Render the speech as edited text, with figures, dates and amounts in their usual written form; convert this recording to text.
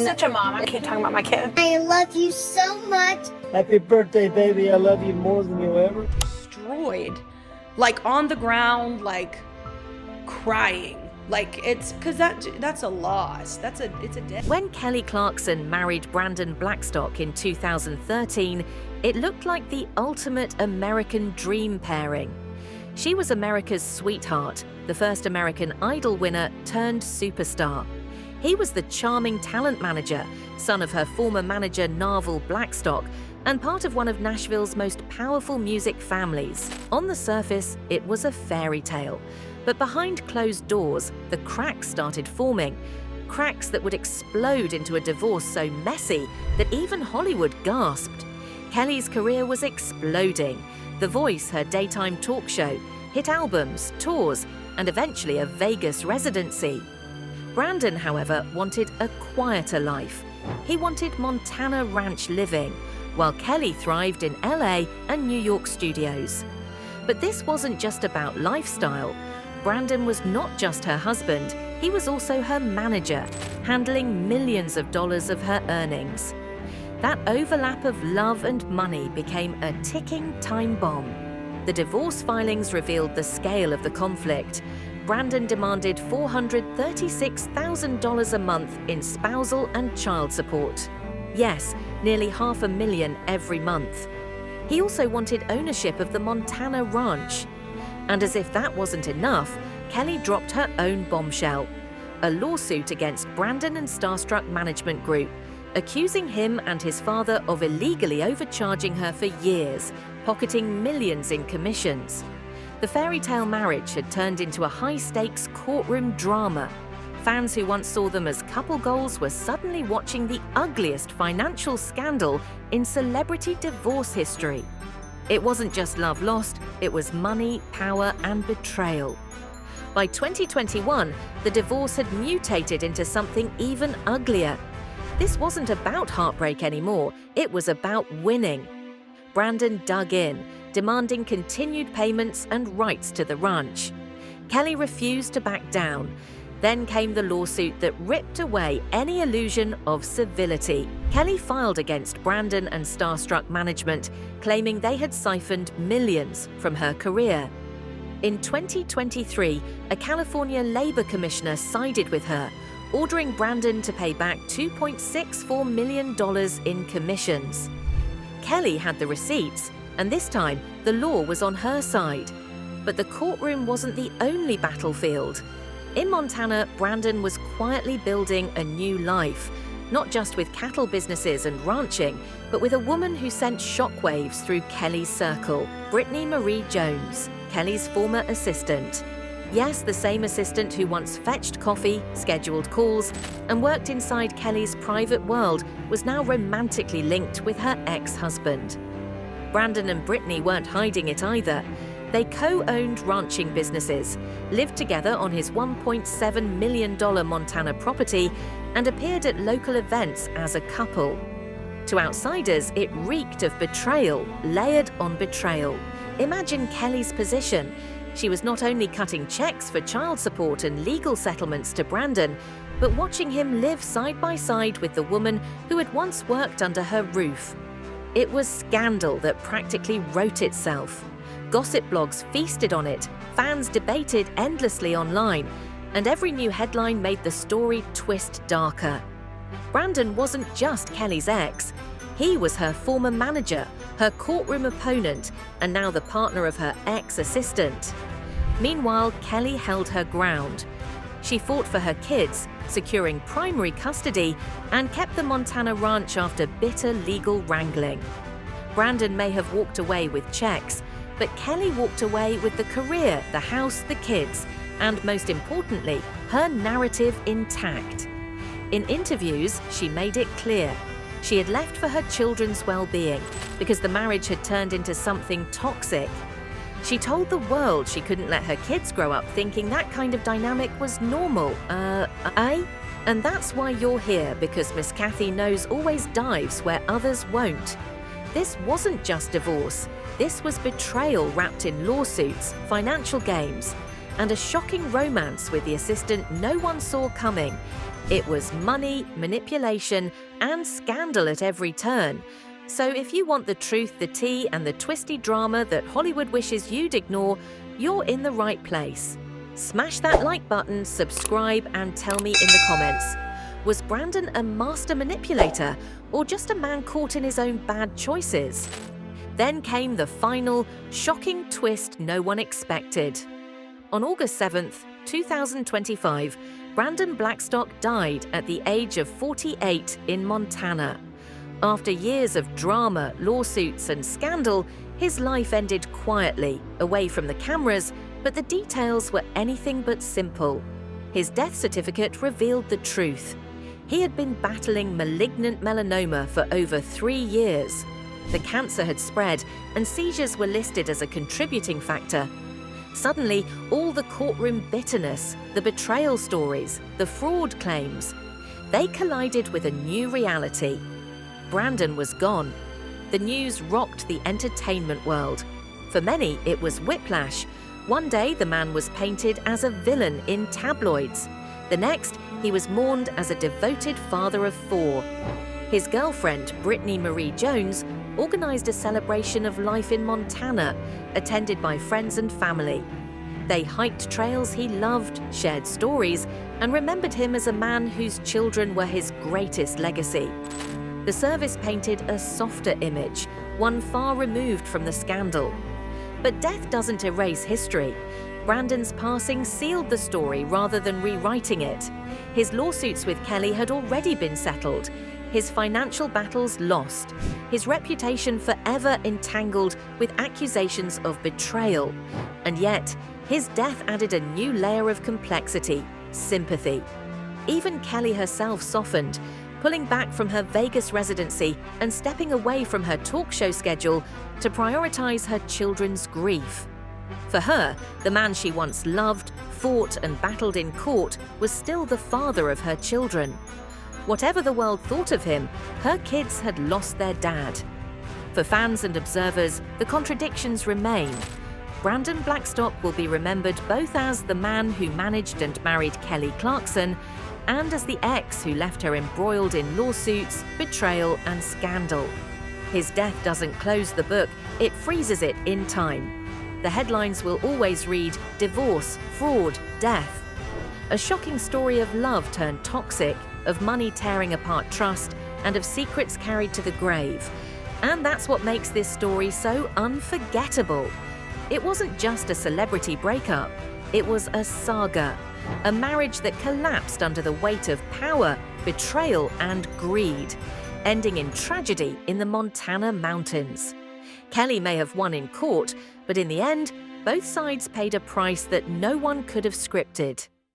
such a mom. I keep talking about my kid. I love you so much. Happy birthday, baby. I love you more than you ever. Destroyed. Like on the ground, like crying. Like it's because that's a loss. It's a death. When Kelly Clarkson married Brandon Blackstock in 2013, it looked like the ultimate American dream pairing. She was America's sweetheart, the first American Idol winner turned superstar. He was the charming talent manager, son of her former manager Narvel Blackstock, and part of one of Nashville's most powerful music families. On the surface, it was a fairy tale. But behind closed doors, the cracks started forming. Cracks that would explode into a divorce so messy that even Hollywood gasped. Kelly's career was exploding. The Voice, her daytime talk show, hit albums, tours, and eventually a Vegas residency. Brandon, however, wanted a quieter life. He wanted Montana ranch living, while Kelly thrived in LA and New York studios. But this wasn't just about lifestyle. Brandon was not just her husband, he was also her manager, handling millions of dollars of her earnings. That overlap of love and money became a ticking time bomb. The divorce filings revealed the scale of the conflict. Brandon demanded $436,000 a month in spousal and child support. Yes, nearly $500,000 every month. He also wanted ownership of the Montana ranch. And as if that wasn't enough, Kelly dropped her own bombshell, a lawsuit against Brandon and Starstruck Management Group, accusing him and his father of illegally overcharging her for years, pocketing millions in commissions. The fairy tale marriage had turned into a high-stakes courtroom drama. Fans who once saw them as couple goals were suddenly watching the ugliest financial scandal in celebrity divorce history. It wasn't just love lost, it was money, power, and betrayal. By 2021, the divorce had mutated into something even uglier. This wasn't about heartbreak anymore, it was about winning. Brandon dug in, demanding continued payments and rights to the ranch. Kelly refused to back down. Then came the lawsuit that ripped away any illusion of civility. Kelly filed against Brandon and Starstruck Management, claiming they had siphoned millions from her career. In 2023, a California labor commissioner sided with her, ordering Brandon to pay back $2.64 million in commissions. Kelly had the receipts, and this time the law was on her side. But the courtroom wasn't the only battlefield. In Montana, Brandon was quietly building a new life, not just with cattle businesses and ranching, but with a woman who sent shockwaves through Kelly's circle, Brittany Marie Jones, Kelly's former assistant. Yes, the same assistant who once fetched coffee, scheduled calls, and worked inside Kelly's private world was now romantically linked with her ex-husband. Brandon and Brittany weren't hiding it either. They co-owned ranching businesses, lived together on his $1.7 million Montana property, and appeared at local events as a couple. To outsiders, it reeked of betrayal, layered on betrayal. Imagine Kelly's position. She was not only cutting checks for child support and legal settlements to Brandon, but watching him live side by side with the woman who had once worked under her roof. It was scandal that practically wrote itself. Gossip blogs feasted on it, fans debated endlessly online, and every new headline made the story twist darker. Brandon wasn't just Kelly's ex. He was her former manager, her courtroom opponent, and now the partner of her ex-assistant. Meanwhile, Kelly held her ground. She fought for her kids, securing primary custody, and kept the Montana ranch after bitter legal wrangling. Brandon may have walked away with checks, but Kelly walked away with the career, the house, the kids, and most importantly, her narrative intact. In interviews, she made it clear. She had left for her children's well-being because the marriage had turned into something toxic. She told the world she couldn't let her kids grow up thinking that kind of dynamic was normal. And that's why you're here, because Miss Cathy Knows always dives where others won't. This wasn't just divorce. This was betrayal wrapped in lawsuits, financial games, and a shocking romance with the assistant no one saw coming, It was money, manipulation, and scandal at every turn. So if you want the truth, the tea, and the twisty drama that Hollywood wishes you'd ignore, you're in the right place. Smash that like button, subscribe, and tell me in the comments. Was Brandon a master manipulator, or just a man caught in his own bad choices? Then came the final, shocking twist no one expected. On August 7th, 2025, Brandon Blackstock died at the age of 48 in Montana. After years of drama, lawsuits, and scandal, his life ended quietly, away from the cameras, but the details were anything but simple. His death certificate revealed the truth. He had been battling malignant melanoma for over 3 years. The cancer had spread, and seizures were listed as a contributing factor. Suddenly, all the courtroom bitterness, the betrayal stories, the fraud claims, they collided with a new reality. Brandon was gone. The news rocked the entertainment world. For many, it was whiplash. One day, the man was painted as a villain in tabloids. The next, he was mourned as a devoted father of 4. His girlfriend, Brittany Marie Jones, organized a celebration of life in Montana, attended by friends and family. They hiked trails he loved, shared stories, and remembered him as a man whose children were his greatest legacy. The service painted a softer image, one far removed from the scandal. But death doesn't erase history. Brandon's passing sealed the story rather than rewriting it. His lawsuits with Kelly had already been settled. His financial battles lost, his reputation forever entangled with accusations of betrayal. And yet, his death added a new layer of complexity, sympathy. Even Kelly herself softened, pulling back from her Vegas residency and stepping away from her talk show schedule to prioritize her children's grief. For her, the man she once loved, fought, and battled in court was still the father of her children. Whatever the world thought of him, her kids had lost their dad. For fans and observers, the contradictions remain. Brandon Blackstock will be remembered both as the man who managed and married Kelly Clarkson and as the ex who left her embroiled in lawsuits, betrayal, and scandal. His death doesn't close the book, it freezes it in time. The headlines will always read, "Divorce, fraud, death." A shocking story of love turned toxic, of money tearing apart trust, and of secrets carried to the grave. And that's what makes this story so unforgettable. It wasn't just a celebrity breakup, it was a saga, a marriage that collapsed under the weight of power, betrayal, and greed, ending in tragedy in the Montana mountains. Kelly may have won in court, but in the end, both sides paid a price that no one could have scripted.